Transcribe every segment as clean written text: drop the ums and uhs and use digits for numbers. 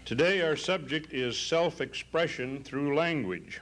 Today our subject is self-expression through language.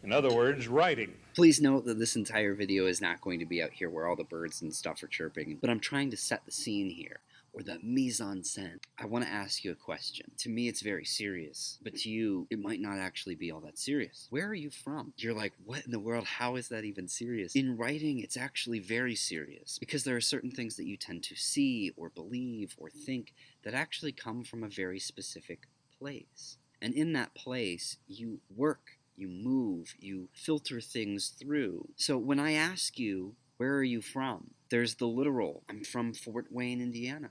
In other words, writing. Please note that this entire video is not going to be out here where all the birds and stuff are chirping, but I'm trying to set the scene here, or the mise en scène. I want to ask you a question. To me, it's very serious, but to you, it might not actually be all that serious. Where are you from? You're like, what in the world? How is that even serious? In writing, it's actually very serious, because there are certain things that you tend to see, or believe, or think that actually come from a very specific place. And in that place, you work, you move, you filter things through. So when I ask you, where are you from? There's the literal, I'm from Fort Wayne, Indiana.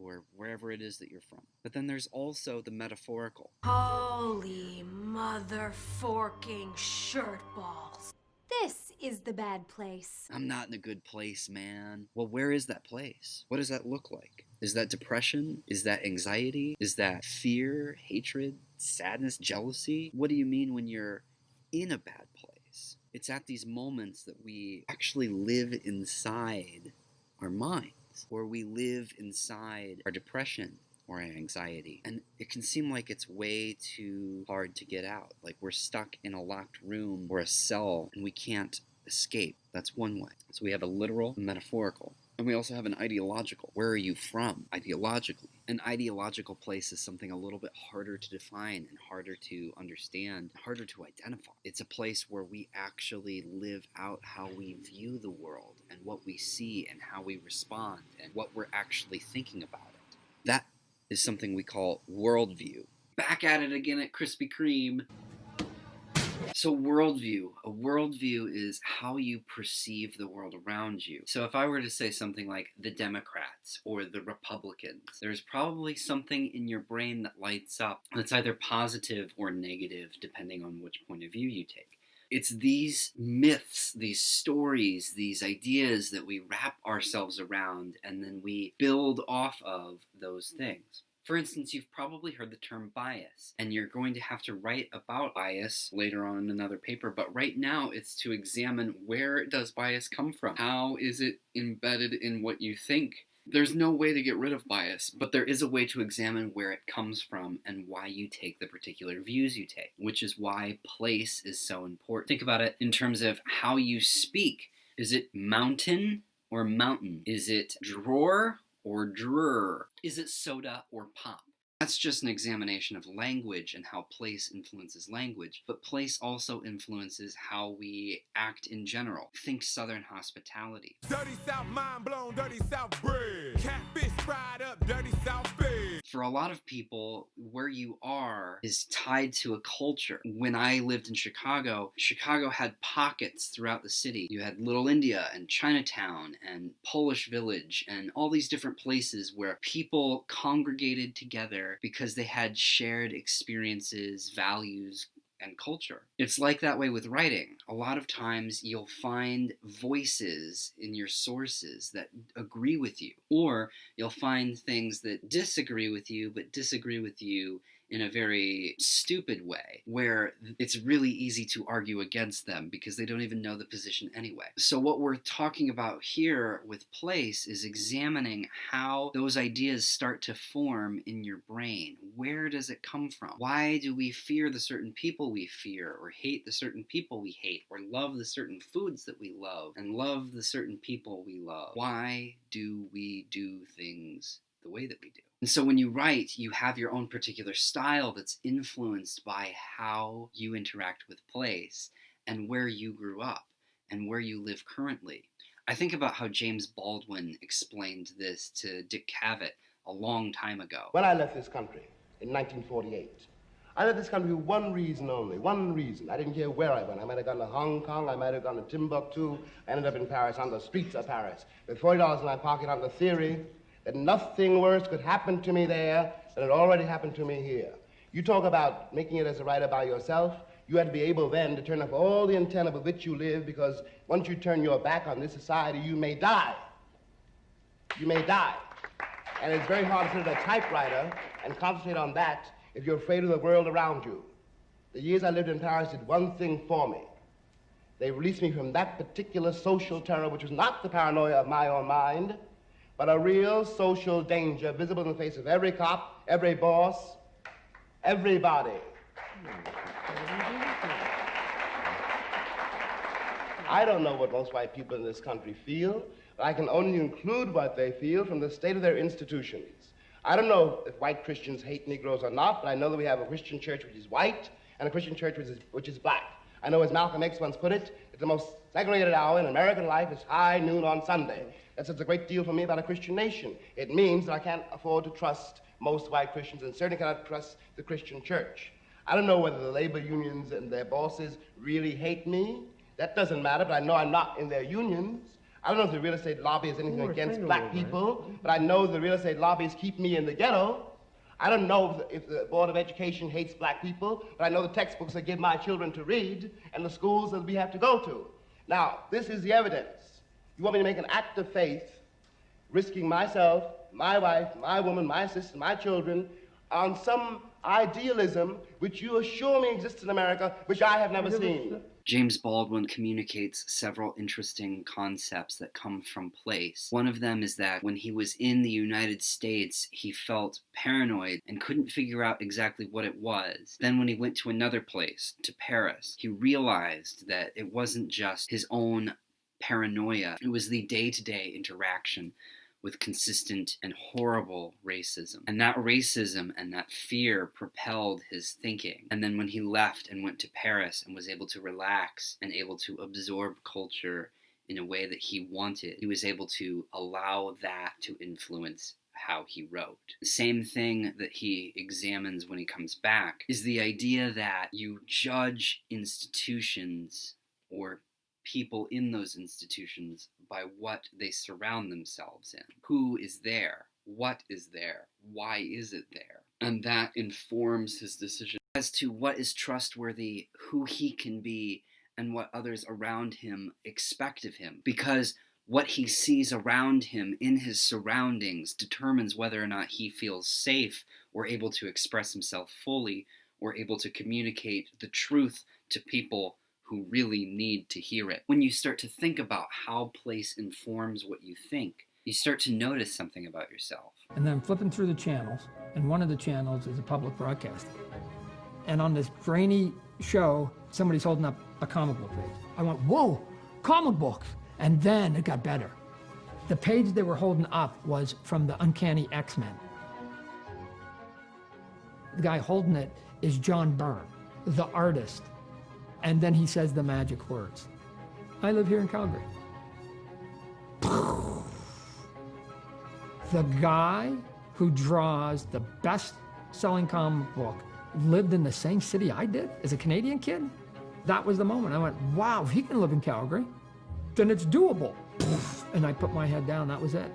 Or wherever it is that you're from. But then there's also the metaphorical. Holy mother-forking shirt balls. This is the bad place. I'm not in a good place, man. Well, where is that place? What does that look like? Is that depression? Is that anxiety? Is that fear, hatred, sadness, jealousy? What do you mean when you're in a bad place? It's at these moments that we actually live inside our minds, or we live inside our depression or anxiety. And it can seem like it's way too hard to get out. Like we're stuck in a locked room or a cell and we can't escape. That's one way. So we have a literal, metaphorical. And we also have an ideological. Where are you from, ideologically? An ideological place is something a little bit harder to define and harder to understand, harder to identify. It's a place where we actually live out how we view the world and what we see and how we respond and what we're actually thinking about it. That is something we call worldview. Back at it again at Krispy Kreme. So worldview. A worldview is how you perceive the world around you. So if I were to say something like the Democrats or the Republicans, there's probably something in your brain that lights up that's either positive or negative depending on which point of view you take. It's these myths, these stories, these ideas that we wrap ourselves around and then we build off of those things. For instance, you've probably heard the term bias, and you're going to have to write about bias later on in another paper, but right now it's to examine where does bias come from? How is it embedded in what you think? There's no way to get rid of bias, but there is a way to examine where it comes from and why you take the particular views you take, which is why place is so important. Think about it in terms of how you speak. Is it mountain or mountain? Is it drawer or drawer? Is it soda or pop? That's just an examination of language and how place influences language, but place also influences how we act in general. Think Southern hospitality. Dirty South mind blown, dirty South bread. Catfish fried up, dirty South bed. For a lot of people, where you are is tied to a culture. When I lived in Chicago, Chicago had pockets throughout the city. You had Little India and Chinatown and Polish Village and all these different places where people congregated together because they had shared experiences, values, and culture. It's like that way with writing. A lot of times you'll find voices in your sources that agree with you, or you'll find things that disagree with you, but disagree with you in a very stupid way, where it's really easy to argue against them because they don't even know the position anyway. So what we're talking about here with place is examining how those ideas start to form in your brain. Where does it come from? Why do we fear the certain people we fear, or hate the certain people we hate, or love the certain foods that we love, and love the certain people we love? Why do we do things the way that we do? And so when you write, you have your own particular style that's influenced by how you interact with place and where you grew up and where you live currently. I think about how James Baldwin explained this to Dick Cavett a long time ago. When I left this country in 1948, I left this country for one reason only, one reason. I didn't care where I went. I might have gone to Hong Kong, I might have gone to Timbuktu, I ended up in Paris, on the streets of Paris, with $40 in my pocket on the theory that nothing worse could happen to me there than it already happened to me here. You talk about making it as a writer by yourself. You have to be able then to turn off all the antenna with which you live, because once you turn your back on this society, you may die. You may die. And it's very hard to sit at a typewriter and concentrate on that if you're afraid of the world around you. The years I lived in Paris did one thing for me. They released me from that particular social terror, which was not the paranoia of my own mind, but a real social danger visible in the face of every cop, every boss, everybody. I don't know what most white people in this country feel, but I can only conclude what they feel from the state of their institutions. I don't know if white Christians hate Negroes or not, but I know that we have a Christian church which is white and a Christian church which is black. I know, as Malcolm X once put it, that the most segregated hour in American life is high noon on Sunday. That says a great deal for me about a Christian nation. It means that I can't afford to trust most white Christians and certainly cannot trust the Christian church. I don't know whether the labor unions and their bosses really hate me. That doesn't matter, but I know I'm not in their unions. I don't know if the real estate lobby is anything against black people, but I know the real estate lobbies keep me in the ghetto. I don't know if the Board of Education hates black people, but I know the textbooks they give my children to read and the schools that we have to go to. Now, this is the evidence. You want me to make an act of faith, risking myself, my wife, my woman, my sister, my children, on some idealism which you assure me exists in America, which I have never seen. James Baldwin communicates several interesting concepts that come from place. One of them is that when he was in the United States, he felt paranoid and couldn't figure out exactly what it was. Then when he went to another place, to Paris, he realized that it wasn't just his own paranoia. It was the day-to-day interaction with consistent and horrible racism. And that racism and that fear propelled his thinking. And then when he left and went to Paris and was able to relax and able to absorb culture in a way that he wanted, he was able to allow that to influence how he wrote. The same thing that he examines when he comes back is the idea that you judge institutions or people in those institutions by what they surround themselves in. Who is there? What is there? Why is it there? And that informs his decision as to what is trustworthy, who he can be, and what others around him expect of him. Because what he sees around him in his surroundings determines whether or not he feels safe or able to express himself fully or able to communicate the truth to people who really need to hear it. When you start to think about how place informs what you think, you start to notice something about yourself. And then I'm flipping through the channels, and one of the channels is a public broadcasting. And on this grainy show, somebody's holding up a comic book page. I went, whoa, comic books! And then it got better. The page they were holding up was from the Uncanny X-Men. The guy holding it is John Byrne, the artist. And then he says the magic words. I live here in Calgary. The guy who draws the best-selling comic book lived in the same city I did as a Canadian kid. That was the moment. I went, wow, if he can live in Calgary, then it's doable. And I put my head down. That was it.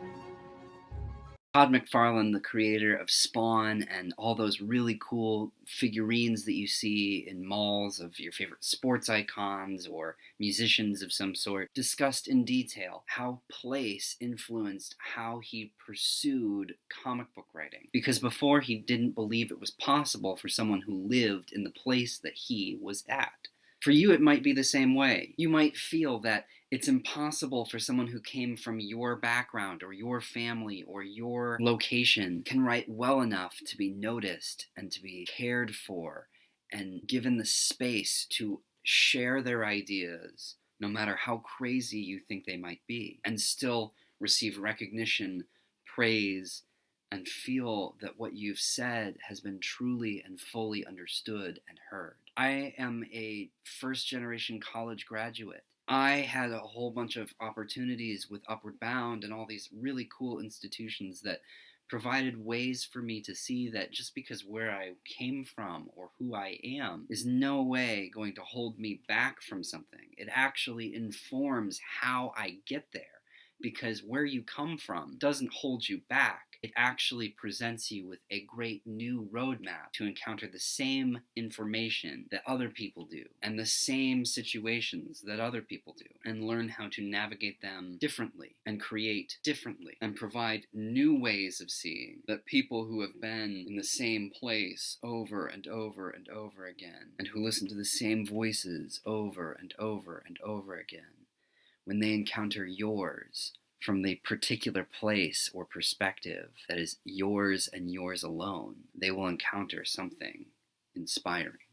Todd McFarlane, the creator of Spawn and all those really cool figurines that you see in malls of your favorite sports icons or musicians of some sort, discussed in detail how place influenced how he pursued comic book writing. Because before, he didn't believe it was possible for someone who lived in the place that he was at. For you, it might be the same way. You might feel that it's impossible for someone who came from your background or your family or your location can write well enough to be noticed and to be cared for and given the space to share their ideas, no matter how crazy you think they might be, and still receive recognition, praise, and feel that what you've said has been truly and fully understood and heard. I am a first-generation college graduate. I had a whole bunch of opportunities with Upward Bound and all these really cool institutions that provided ways for me to see that just because where I came from or who I am is no way going to hold me back from something. It actually informs how I get there. because where you come from doesn't hold you back. It actually presents you with a great new roadmap to encounter the same information that other people do and the same situations that other people do, and learn how to navigate them differently and create differently and provide new ways of seeing that people who have been in the same place over and over and over again, and who listen to the same voices over and over and over again, when they encounter yours from the particular place or perspective that is yours and yours alone, they will encounter something inspiring.